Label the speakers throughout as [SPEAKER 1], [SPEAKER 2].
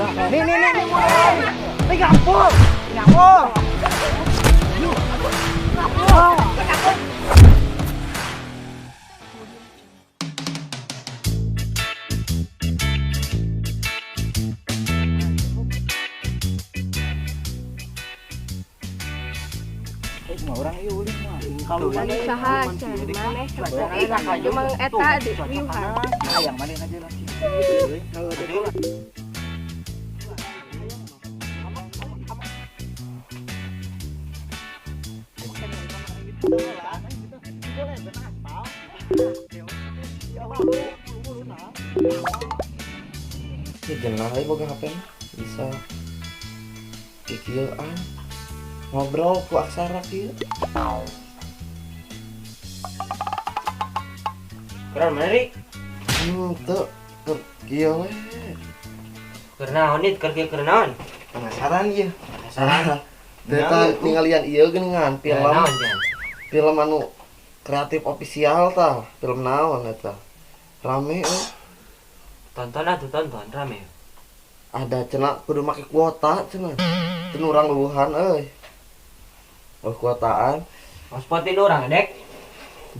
[SPEAKER 1] Nih mulai. Nih gampang. Gampang. Orang ieu ulin mah. Kalau
[SPEAKER 2] Tadi usaha maneh cuma eta di riuhan.
[SPEAKER 1] yang mana aja lah.
[SPEAKER 3] Ya jenah aja boga HP bisa kieu ngobrol ku aksara kieu.
[SPEAKER 4] Kurang menarik.
[SPEAKER 3] Teu kieu we.
[SPEAKER 4] Keur naon it keur kieu keur naon?
[SPEAKER 3] Penasaran ieu.
[SPEAKER 4] Penasaran.
[SPEAKER 3] Eta ningalian ieu geuningan
[SPEAKER 4] Naon jan?
[SPEAKER 3] film anu kreatif ofisial tah. Film naon eta? Rame
[SPEAKER 4] Tonton tonton rame.
[SPEAKER 3] ada cenah kudu make kuota cenah. Teu urang leueuhan euy. Oh kuotaan
[SPEAKER 4] Hotspot itu orang dek.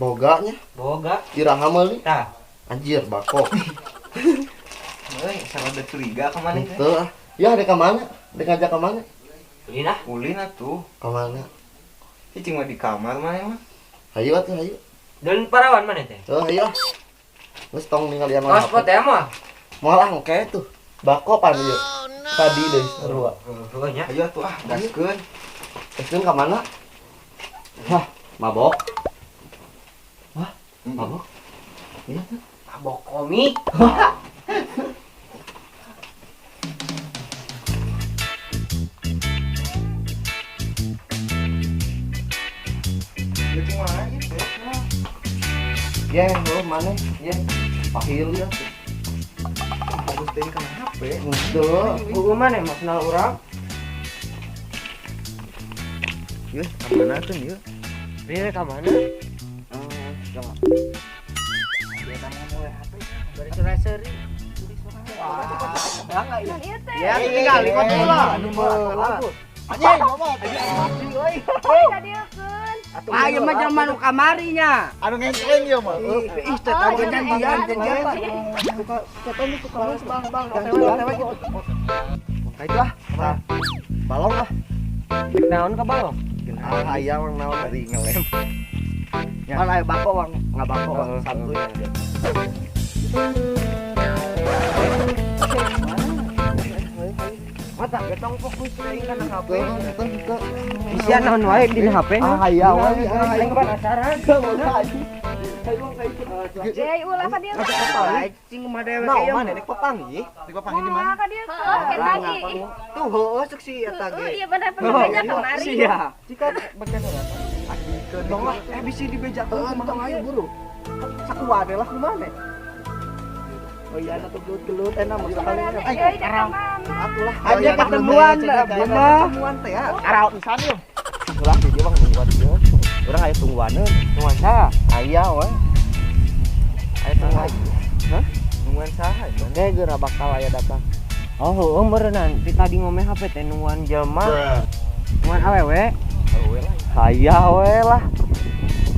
[SPEAKER 3] boganya
[SPEAKER 4] Boga.
[SPEAKER 3] iraha meuli.
[SPEAKER 4] Tah.
[SPEAKER 3] Anjir bako.
[SPEAKER 1] Euy, salah ada curiga ka maneh teh.
[SPEAKER 3] Teu ah. Ya dek ka mana? Dek ngajak ka mana?
[SPEAKER 4] Ulin ah.
[SPEAKER 1] Ulin atuh.
[SPEAKER 3] Ka mana?
[SPEAKER 1] Cing mah di kamar maneh mah.
[SPEAKER 3] Hayu atuh hayu.
[SPEAKER 4] Dan parawan mana teh?
[SPEAKER 3] Teu hayu ah. Geus tong ningalian
[SPEAKER 4] Hotspot ya mah.
[SPEAKER 3] Moal engke tuh. Bako pan ieu. Tadi deui sarua.
[SPEAKER 4] Heeh nya.
[SPEAKER 1] Ayo atuh gaskeun.
[SPEAKER 3] Keskeun ka mana? Wah, mabok.
[SPEAKER 4] Mabok.
[SPEAKER 3] Iya tuh.
[SPEAKER 4] Mabok komik.
[SPEAKER 1] Ya cuma aja teh.
[SPEAKER 3] Ya, lu mana? Ya. Pahil ya.
[SPEAKER 1] Fokus teh ka HP.
[SPEAKER 3] Tuh.
[SPEAKER 4] Buku mana mas kenal orang?
[SPEAKER 1] Yeuh, kamana tuh ieu?
[SPEAKER 4] Dia ke mana?
[SPEAKER 3] Coba.
[SPEAKER 1] Dia namanya mulai HP.
[SPEAKER 4] Dari seri.
[SPEAKER 1] Ya, tinggal 50 lah. Anjing, ngomong.
[SPEAKER 5] Ayo mah zaman nu kamarinya.
[SPEAKER 1] Anu ngengkeng ieu mah.
[SPEAKER 5] Ih, teh tahu janjian.
[SPEAKER 3] Kayak lah. Balong lah.
[SPEAKER 4] Naon ke balong?
[SPEAKER 3] Ah, aya orang naon dari ngelem.
[SPEAKER 5] Mana aya bako wang, ngabako wang
[SPEAKER 3] Santuy.
[SPEAKER 4] Mata betong fokus teuing kana HP.
[SPEAKER 3] Tuh.
[SPEAKER 4] Isia naon wae di HP nya?
[SPEAKER 3] Ah, aya we.
[SPEAKER 4] Aing penasaran.
[SPEAKER 2] Jai ulah ka dieu.
[SPEAKER 5] Cing mah dewe
[SPEAKER 1] Nah,
[SPEAKER 5] ieu.
[SPEAKER 1] mana nek papangi? Nek papangi di mana?
[SPEAKER 2] Ulah ka dieu. Eta lagi.
[SPEAKER 5] Tuh heueuh ceuk si eta ge.
[SPEAKER 2] Iya bener banyak kemari.
[SPEAKER 5] Sia.
[SPEAKER 1] Jika bagian orang dong lah, bisi dibejakeun tong ayo buru. Sakuade lah kumaha?
[SPEAKER 5] Oh iya atuh gelut-gelut enak mah sekali.
[SPEAKER 2] Jai ka mana?
[SPEAKER 1] Atulah.
[SPEAKER 5] Aja ketemuan bener.
[SPEAKER 1] Ketemuan teh ya.
[SPEAKER 5] Karaot pisan yeuh. Ulah di dieu mah nungguan dieu. Urang aya tungguaneun.
[SPEAKER 4] Tungguan saha?
[SPEAKER 5] Aya we. Aya tungguan.
[SPEAKER 1] Hah? Nungguan saha?
[SPEAKER 5] Ge geura bakal aya datang.
[SPEAKER 4] Oh, heueuh meureunnan. Ti tadi ngomeh HP teh nungguan jelema. Nungguan awewe.
[SPEAKER 1] Awewe lah.
[SPEAKER 5] Aya we lah.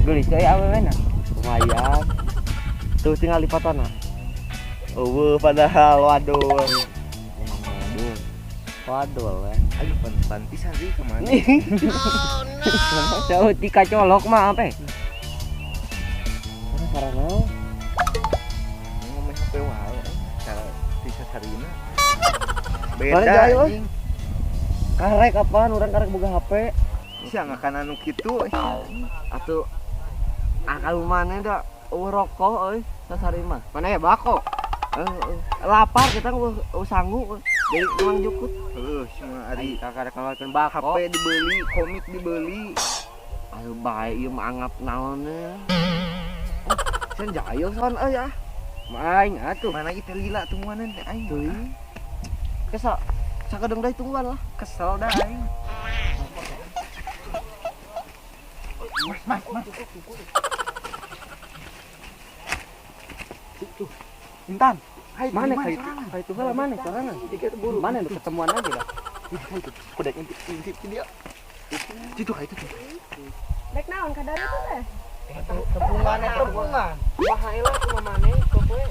[SPEAKER 4] Geulis euy awewena.
[SPEAKER 5] Lumayan. Tuh tinggal lipatana. Eueuh padahal waduh. Waduh we.
[SPEAKER 1] Ayo pantis hari kemana?
[SPEAKER 4] Jauh ti kacolok mah apa?
[SPEAKER 5] Sarana.
[SPEAKER 1] Ngomong HP wae. Cara bisa sarina.
[SPEAKER 5] Mana
[SPEAKER 1] Beda
[SPEAKER 5] jaya, we?
[SPEAKER 1] anjing.
[SPEAKER 5] Karek apaan urang karek boga HP.
[SPEAKER 1] Sia ngakan anu kitu.
[SPEAKER 5] Atuh akal mana da rokok euy sasari mah.
[SPEAKER 4] Mana ya bako?
[SPEAKER 5] Lapar kita sanggup jadi uang jukut.
[SPEAKER 1] Cuma ari
[SPEAKER 4] Kakak keluarkan bako.
[SPEAKER 1] HP dibeli, komik dibeli.
[SPEAKER 5] Aduh bae ieu mah anggap naonnya. Sen jayo son euy ah.
[SPEAKER 4] Main atuh.
[SPEAKER 1] Mana itu lila tungguanan teh aing.
[SPEAKER 5] Teuing. Kesa sakadeng deui tungguan lah.
[SPEAKER 1] Kesel dah aing. Mas. Tuh. Intan.
[SPEAKER 4] Mana kayak itu lah mana sorangan.
[SPEAKER 1] Kita buru.
[SPEAKER 4] Mana lu ketemuan aja lah.
[SPEAKER 1] Udah intip dia. Itu kayak itu.
[SPEAKER 2] Dek naon kadar itu teh?
[SPEAKER 1] Tepungan.
[SPEAKER 4] Bahayalah cuma mana kok we.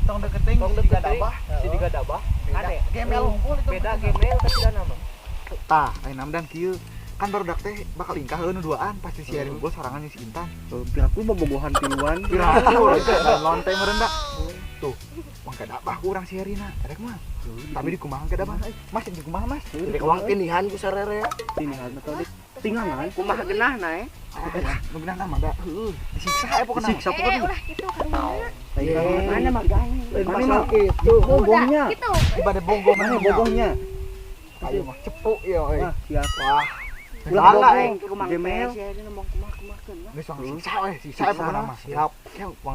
[SPEAKER 1] Tong deketing
[SPEAKER 4] Tong
[SPEAKER 1] di
[SPEAKER 4] deketing
[SPEAKER 1] gadabah.
[SPEAKER 4] si di gadabah. Ade.
[SPEAKER 1] Gemel unggul itu.
[SPEAKER 4] Beda gemel kecil nama.
[SPEAKER 1] Tah, lain namdan kieu. Kan baru dak teh bakal ingkah heuh nu duaan pasti si Ari Unggul sorangan jeung si Intan.
[SPEAKER 4] Piraku bobogohan tiluan.
[SPEAKER 1] Piraku lonte merendah. Tuh, mangka dabah ku urang si Arina. Rek mah. Tapi di kumaha ke dabah? Mas di kumaha Mas?
[SPEAKER 3] Di kawang tinihan ku sarere.
[SPEAKER 4] Tinihan atau di tingangan kumaha geunah nae.
[SPEAKER 1] Nu beunang mah da heuh. Disiksa pokona.
[SPEAKER 4] Disiksa pokona.
[SPEAKER 2] Ulah gitu harumna.
[SPEAKER 4] Mana magang?
[SPEAKER 1] Mana kitu?
[SPEAKER 4] Bogohnya.
[SPEAKER 2] Gitu.
[SPEAKER 1] Ibade bonggong
[SPEAKER 4] Mana bogohnya?
[SPEAKER 1] Ayo mah cepuk ya euy.
[SPEAKER 4] Siap.
[SPEAKER 1] Wah.
[SPEAKER 4] Ulah
[SPEAKER 1] Lala
[SPEAKER 4] gemel.
[SPEAKER 1] geus wang siksa we, siksa pokona mah. Siap.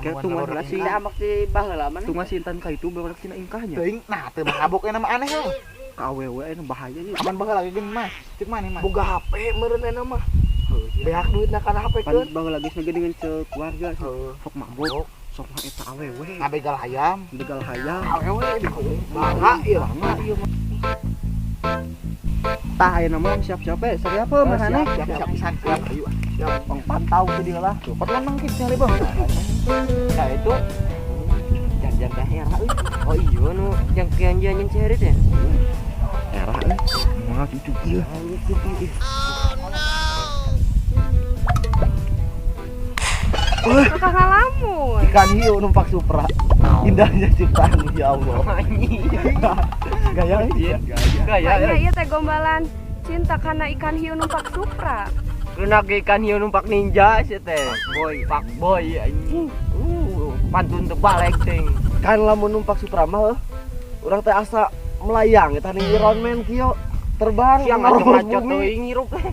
[SPEAKER 4] Kayak tunggu lah si amak si baheula mana? Tunggu si Intan ka itu baru cina ingkahnya.
[SPEAKER 1] Teuing nah teu mabok nama aneh ya.
[SPEAKER 4] Ka awewe anu bahaya nya.
[SPEAKER 1] Aman baheula lagi geuning Mas. Cek mana Mas?
[SPEAKER 3] Boga HP meureun eta mah. Beak duitna kana HP
[SPEAKER 4] Pan
[SPEAKER 3] keun.
[SPEAKER 4] baheula geus ngegeuningan keluarga sok mabok. Sok mah eta awewe.
[SPEAKER 1] Ngabegal hayam.
[SPEAKER 4] Begal hayam.
[SPEAKER 1] Awewe di
[SPEAKER 3] Bangga ieu.
[SPEAKER 4] Bangga ieu mah. Tah ayeuna mah siap-siap we, sari apa marane?
[SPEAKER 1] Siap pisan siap. Ayo.
[SPEAKER 4] Siap pantau ke dia lah.
[SPEAKER 1] Cepet lah mangkin cari Bang.
[SPEAKER 4] Nah itu jangan ka era euy. Oh iya nu yang janjian ceri teh. Era euy.
[SPEAKER 1] Mah cucu ieu.
[SPEAKER 2] Kakak ngalamun.
[SPEAKER 3] Ikan hiu numpak Supra. Indahnya ciptaan ya Allah.
[SPEAKER 1] Gaya
[SPEAKER 4] Iya.
[SPEAKER 2] Kayaknya ieu teh gombalan cinta karena ikan hiu numpak Supra.
[SPEAKER 4] Lunak ikan hiu numpak ninja sih teh. Boy, pak boy anjing. Pantun teu balik ting.
[SPEAKER 3] Kan lamun numpak Supra mah urang teh asa melayang eta nih Iron Man kieu terbang
[SPEAKER 4] Siang
[SPEAKER 3] ngarobos
[SPEAKER 4] ngacot-ngacot
[SPEAKER 3] bumi.
[SPEAKER 4] teuing ngirup teh.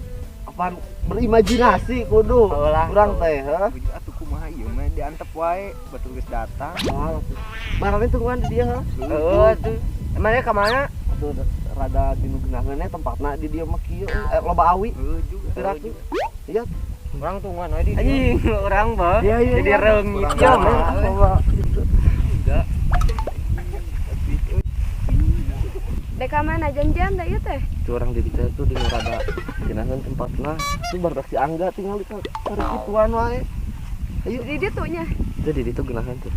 [SPEAKER 3] Apaan berimajinasi kudu
[SPEAKER 4] Heulah.
[SPEAKER 3] urang teh heuh.
[SPEAKER 4] Atuh kumaha ieu mah diantep wae betul geus datang.
[SPEAKER 3] Marane tungguan di dia heuh.
[SPEAKER 4] Heeh tuh. Emangnya ka mana?
[SPEAKER 3] Atuh rada dinu geunahna tempatna di dieu mah kieu loba awi.
[SPEAKER 4] Heuh juga.
[SPEAKER 3] Piraku. Iya.
[SPEAKER 4] Urang tungguan we di. Anjing, urang mah.
[SPEAKER 3] Iya, iya,
[SPEAKER 4] Jadi
[SPEAKER 3] iya.
[SPEAKER 4] reungit
[SPEAKER 3] Ya
[SPEAKER 4] ya mah.
[SPEAKER 2] Dek ka mana janjian da ieu teh?
[SPEAKER 3] Itu orang di kita tuh di rada geunahna tempatna. Itu barudak si Angga tinggal di kari kituan wae. Ayo
[SPEAKER 2] Di ditu nya.
[SPEAKER 3] itu di ditu geunahna tuh.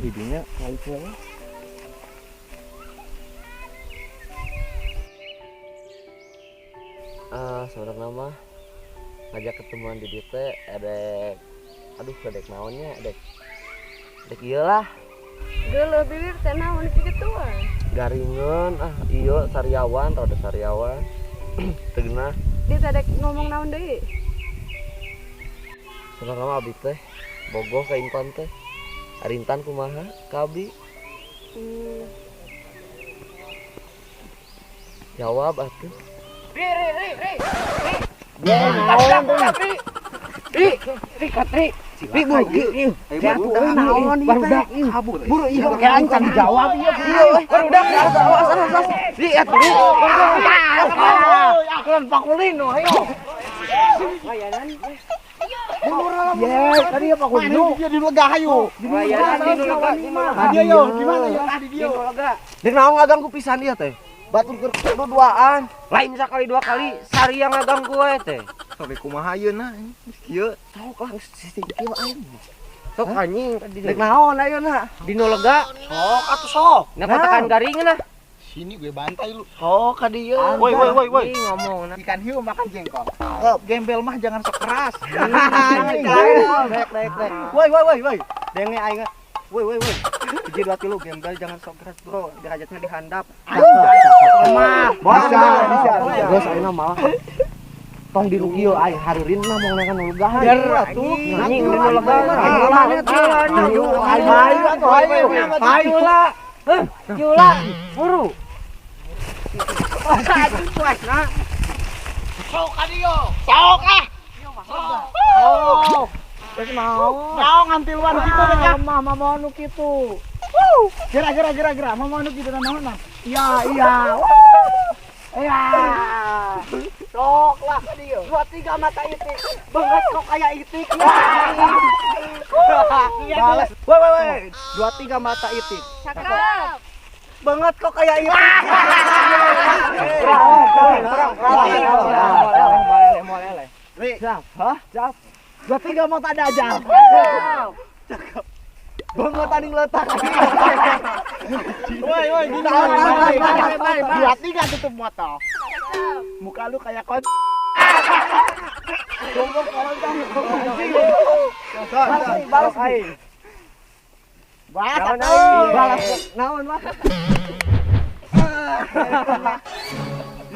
[SPEAKER 3] Didinya ngaliseun. Saudara nama ngajak ketemuan di dieu teh edek aduh edek naonnya edek ieu lah
[SPEAKER 2] Geuleuh bibir teh naon kituan.
[SPEAKER 3] garingeun ieu sariawan rada sariawan teu geunah
[SPEAKER 2] Di teh dek ngomong naon deui?
[SPEAKER 3] saudara nama abi teh bogoh ka Intan teh Arintan kumaha ka abi jawab atuh buru iya kayak ancan jawab iya barudak kan pakulin no ayo tadi ya pakulin
[SPEAKER 1] dia di lega hayu. Dia yo gimana ya? Di dia.
[SPEAKER 3] dek naon ngaganggu pisan ieu teh batur keur duaan
[SPEAKER 4] Lain sekali dua kali sari yang ngagang gue teh.
[SPEAKER 1] Sampai kumaha ayeuna kieu.
[SPEAKER 3] sok lah sistem aing
[SPEAKER 4] Sok anjing tadi
[SPEAKER 3] dek naon ayeuna
[SPEAKER 4] dino lega.
[SPEAKER 1] Sok atuh sok.
[SPEAKER 4] Nah katakan garing nah.
[SPEAKER 1] Sini gue bantai lu.
[SPEAKER 3] sok ka dieu
[SPEAKER 1] Woi.
[SPEAKER 4] Ih, ngomong nah.
[SPEAKER 1] Ikan hiu makan jengkol. Gembel mah jangan sok keras.
[SPEAKER 3] Dek.
[SPEAKER 4] Woi. Denge aing. Woi. Hiji 2 kilo gembel jangan sok keras, Bro. Derajatnya dihandap.
[SPEAKER 3] mah
[SPEAKER 1] Bisa.
[SPEAKER 3] geus ayeuna malah tong di kieu ai haririn mah mong nekan lega
[SPEAKER 4] Biar atuh. Anjing dino lega.
[SPEAKER 3] ayo lah
[SPEAKER 4] Jula, buru.
[SPEAKER 1] Naon ngantiluan kitu teh ya. Mah mau nu kitu. Gerak. Mau nu kitu naon nah. Iya. Iya.
[SPEAKER 4] Sok lah ka dieu. 2 3 mata itik. Beungeut kok aya itik.
[SPEAKER 1] Balas. Woi. 2 3 mata itik.
[SPEAKER 2] Cakep.
[SPEAKER 4] Beungeut kok aya itik.
[SPEAKER 1] Hah? 2 3 mata dajal. Cakep. Banget tanding letak. Woi, gini. 2 3 tutup mata. Muka lu kayak kon. Goblok kalau kamu. Balas aing. Balas naon lah.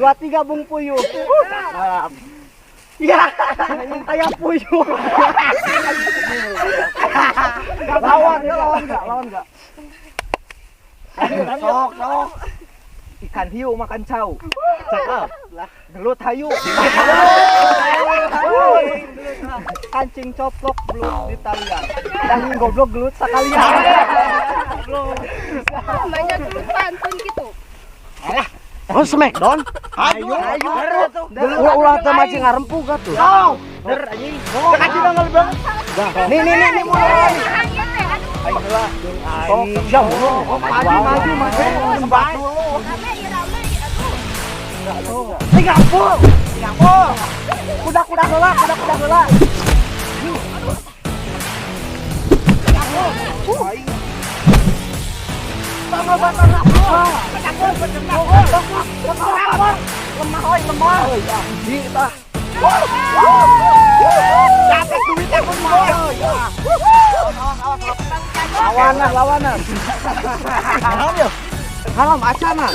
[SPEAKER 1] 2 3 bung puyuh. Ya, kayak puyuh. Lawan enggak? Sok. Ikan hiu makan cau. Cakep. Gelut hayu. Kancing coplok belut di talian. Yang goblok gelut sakalian.
[SPEAKER 2] Banyak lu pantun gitu.
[SPEAKER 4] Oh, smackdown.
[SPEAKER 1] Ayo.
[SPEAKER 4] Ulah teh macing ngarempu gatuh.
[SPEAKER 1] Der anjing. Kaki banget banget. Nih mulai. Ayo lah. Jam. Maju. Sempat dulu. Singapura. Kuda heula. Lemah. Kita. Capek duitnya pun mau. Lawanan. Halam acana.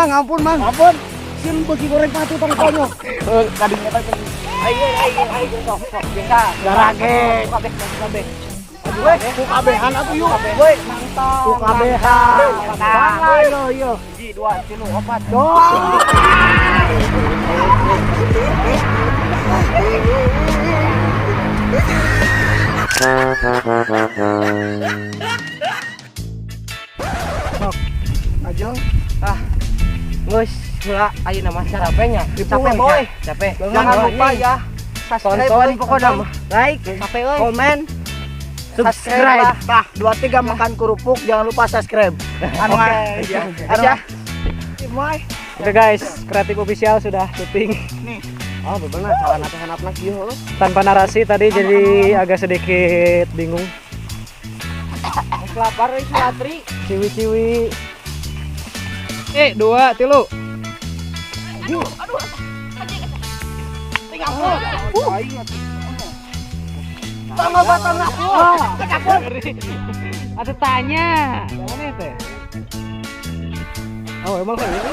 [SPEAKER 1] Ampun, Mang. Sim bagi goreng patu tong konyo. Kadingnya tadi. Ayo, sok. Garage. Kabeh. Aduh, kabehan atuh yuk. Woi, mantap. Kabehan. Yo. 1 2 3 4. Ajeng.
[SPEAKER 4] Geus heula ayeuna mah capeknya.
[SPEAKER 1] Capek, boy.
[SPEAKER 4] Capek.
[SPEAKER 1] Jangan lupa ya.
[SPEAKER 4] Tonton pokoknya mah. Like, komen, subscribe.
[SPEAKER 1] Tah, 2 3 makan kerupuk, jangan lupa subscribe. Aja.
[SPEAKER 5] Oke guys, Kreatif Official sudah syuting
[SPEAKER 1] Nih.
[SPEAKER 4] Oh, bener celana kieu heuh.
[SPEAKER 5] tanpa narasi tadi jadi agak sedikit bingung.
[SPEAKER 4] Lapar euy Latri.
[SPEAKER 5] Ciwi-ciwi. 2 3. Ada tanya. Mana teh? Oh, emang ini?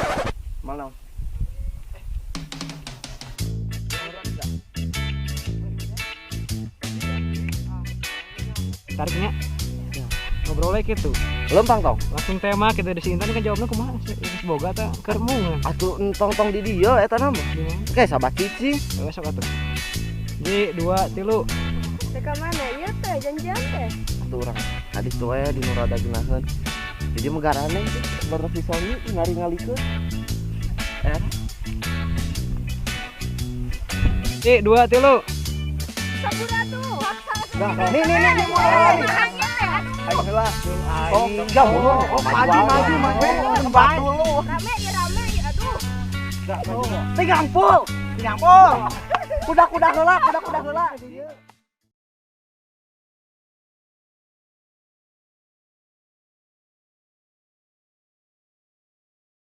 [SPEAKER 4] Mana?
[SPEAKER 5] Tariknya. Ngobrol lagi gitu.
[SPEAKER 4] Lempang tong.
[SPEAKER 5] Langsung tema kita di sini kan jawabnya kumaha sih? Boga teh keur mung.
[SPEAKER 4] Atuh entong di dieu eta nama. Oke, sahabat cicing.
[SPEAKER 5] Besok atuh. Jadi 2 3.
[SPEAKER 2] Teka mana? Iya teh, janjian teh.
[SPEAKER 4] Atuh urang hadis tuh aya di Nurada Genaheun. Jadi megarane baru pisoni ngali-ngalikeun.
[SPEAKER 5] 2 3.
[SPEAKER 2] Sabura tuh.
[SPEAKER 1] Nih mulai. Ayo lah. Jauh. Maju. Sempat dulu.
[SPEAKER 2] Rame ya, aduh.
[SPEAKER 1] Singapura. Kuda heula.